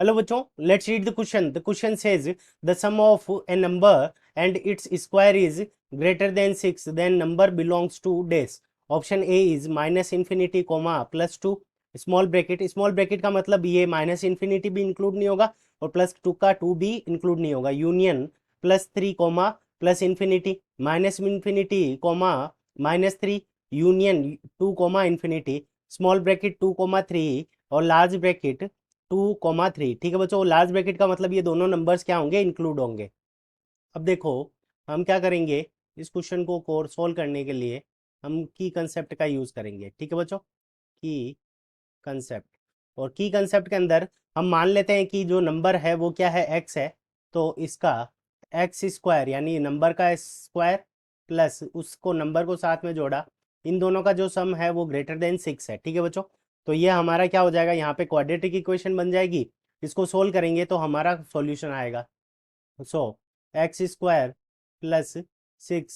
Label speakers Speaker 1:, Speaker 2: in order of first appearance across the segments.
Speaker 1: Hello बच्चों, let's read the question. The question says the sum of a number and its square is greater than 6, then number belongs to dash. Option A is minus infinity comma plus two small bracket. Small bracket का मतलब ये minus infinity भी include नहीं होगा और plus two का to भी include नहीं होगा। Union plus three comma plus infinity minus infinity comma minus three union two comma infinity small bracket two comma three और लार्ज ब्रैकेट 2,3। ठीक है बच्चों, लार्ज ब्रैकेट का मतलब ये दोनों नंबर्स क्या होंगे, इंक्लूड होंगे। अब देखो हम क्या करेंगे, इस क्वेश्चन को कोर सोल्व करने के लिए हम की कंसेप्ट का यूज करेंगे। ठीक है बच्चों, की कंसेप्ट। और की कंसेप्ट के अंदर हम मान लेते हैं कि जो नंबर है वो क्या है, एक्स है। तो इसका एक्स स्क्वायर यानी नंबर का स्क्वायर प्लस उसको नंबर को साथ में जोड़ा, इन दोनों का जो सम है वो ग्रेटर देन 6 है। ठीक है बच्चों, तो ये हमारा क्या हो जाएगा, यहाँ पे क्वाड्रेटिक इक्वेशन बन जाएगी। इसको सोल्व करेंगे तो हमारा सॉल्यूशन आएगा। So x square plus 6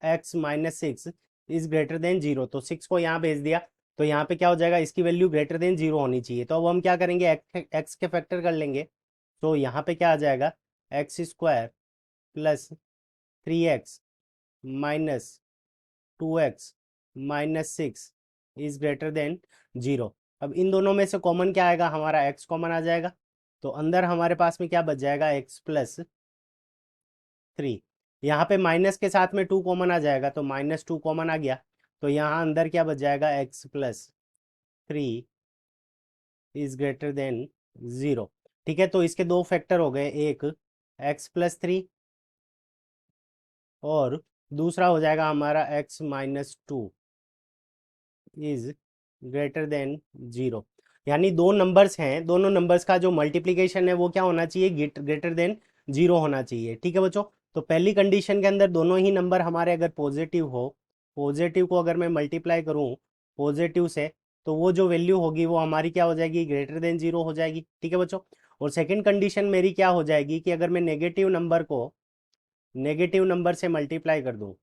Speaker 1: x minus 6 is greater than 0। तो 6 को यहाँ भेज दिया तो यहाँ पे क्या हो जाएगा, इसकी वैल्यू ग्रेटर देन 0 होनी चाहिए। तो अब हम क्या करेंगे, एक्स के फैक्टर कर लेंगे। तो यहाँ पे क्या आ जाएगा, x square plus 3x minus 2x minus 6 is greater than 0। अब इन दोनों में से कॉमन क्या आएगा, हमारा x कॉमन आ जाएगा। तो अंदर हमारे पास में क्या बच जाएगा, x प्लस 3। यहाँ पे माइनस के साथ में 2 कॉमन आ जाएगा तो माइनस 2 कॉमन आ गया। तो यहाँ अंदर क्या बच जाएगा, x plus 3 is greater than 0। ठीक है, तो इसके दो फैक्टर हो गए, एक x प्लस 3 और दूसरा हो जाएगा हमारा x minus 2 is greater than 0। यानी दो नंबर्स हैं, दोनों नंबर्स का जो मल्टीप्लीकेशन है वो क्या होना चाहिए, ग्रेटर देन 0 होना चाहिए। ठीक है बच्चों, तो पहली कंडीशन के अंदर दोनों ही नंबर हमारे अगर पॉजिटिव हो, पॉजिटिव को अगर मैं मल्टीप्लाई करूं पॉजिटिव से, तो वो जो वैल्यू होगी वो हमारी क्या हो जाएगी, ग्रेटर देन 0 हो जाएगी। ठीक है बच्चों, और सेकेंड कंडीशन मेरी क्या हो जाएगी कि अगर मैं नेगेटिव नंबर को नेगेटिव नंबर से मल्टीप्लाई कर दूं,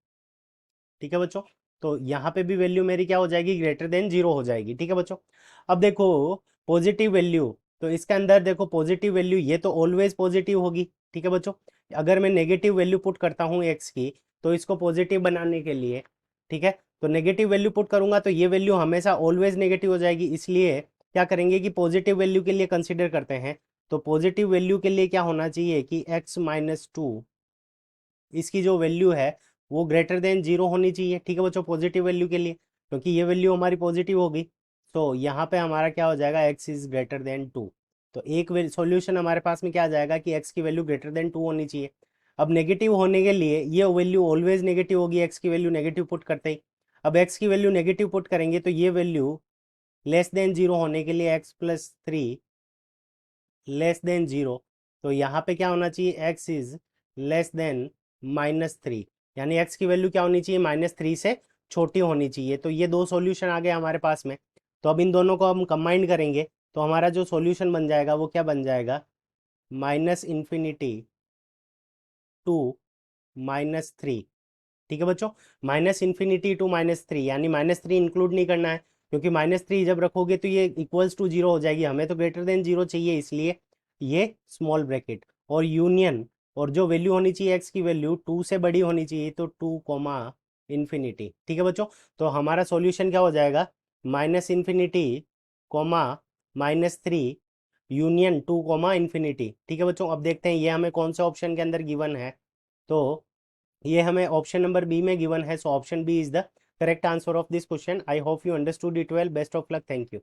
Speaker 1: ठीक है बच्चों, तो यहाँ पे भी वैल्यू मेरी क्या हो जाएगी, ग्रेटर देन 0 हो जाएगी। ठीक है बच्चों, अब देखो पॉजिटिव वैल्यू, तो इसके अंदर देखो पॉजिटिव वैल्यू ये तो ऑलवेज पॉजिटिव होगी। ठीक है बच्चों, अगर मैं नेगेटिव वैल्यू पुट करता हूँ एक्स की, तो इसको पॉजिटिव बनाने के लिए, ठीक है, तो नेगेटिव वैल्यू पुट करूंगा तो ये वैल्यू हमेशा ऑलवेज नेगेटिव हो जाएगी। इसलिए क्या करेंगे कि पॉजिटिव वैल्यू के लिए कंसिडर करते हैं। तो पॉजिटिव वैल्यू के लिए क्या होना चाहिए कि एक्स माइनस टू, इसकी जो वैल्यू है वो ग्रेटर देन 0 होनी चाहिए। ठीक है बच्चों, पॉजिटिव वैल्यू के लिए, क्योंकि ये वैल्यू हमारी पॉजिटिव होगी। तो यहाँ पे हमारा क्या हो जाएगा, x इज ग्रेटर देन 2। तो एक सॉल्यूशन हमारे पास में क्या आ जाएगा कि x की वैल्यू ग्रेटर देन 2 होनी चाहिए। अब नेगेटिव होने के लिए ये वैल्यू ऑलवेज नेगेटिव होगी, x की वैल्यू नेगेटिव पुट करते ही। अब x की वैल्यू नेगेटिव पुट करेंगे तो ये वैल्यू लेस देन 0 होने के लिए x प्लस 3 लेस देन 0। तो यहाँ पे क्या होना चाहिए, x इज लेस देन -3, यानी x की वैल्यू क्या होनी चाहिए, -3 से छोटी होनी चाहिए। तो ये दो सॉल्यूशन आ गए हमारे पास में। तो अब इन दोनों को हम कंबाइन करेंगे तो हमारा जो सॉल्यूशन बन जाएगा वो क्या बन जाएगा, माइनस इन्फिनिटी टू -3। ठीक है बच्चों, माइनस इन्फिनिटी टू -3, यानी -3 इंक्लूड नहीं करना है, क्योंकि -3 जब रखोगे तो ये इक्वल्स टू 0 हो जाएगी। हमें तो ग्रेटर देन 0 चाहिए, इसलिए ये स्मॉल ब्रैकेट और यूनियन, और जो वैल्यू होनी चाहिए एक्स की वैल्यू 2 से बड़ी होनी चाहिए, तो 2 कॉमा इन्फिनिटी। ठीक है बच्चों, तो हमारा सॉल्यूशन क्या हो जाएगा, minus infinity comma -3 union 2 comma infinity. ठीक है बच्चों, अब देखते हैं ये हमें कौन से ऑप्शन के अंदर गिवन है। तो ये हमें ऑप्शन नंबर बी में गिवन है। So option B is the correct answer of this question. I hope you understood it well. Best of luck, thank you.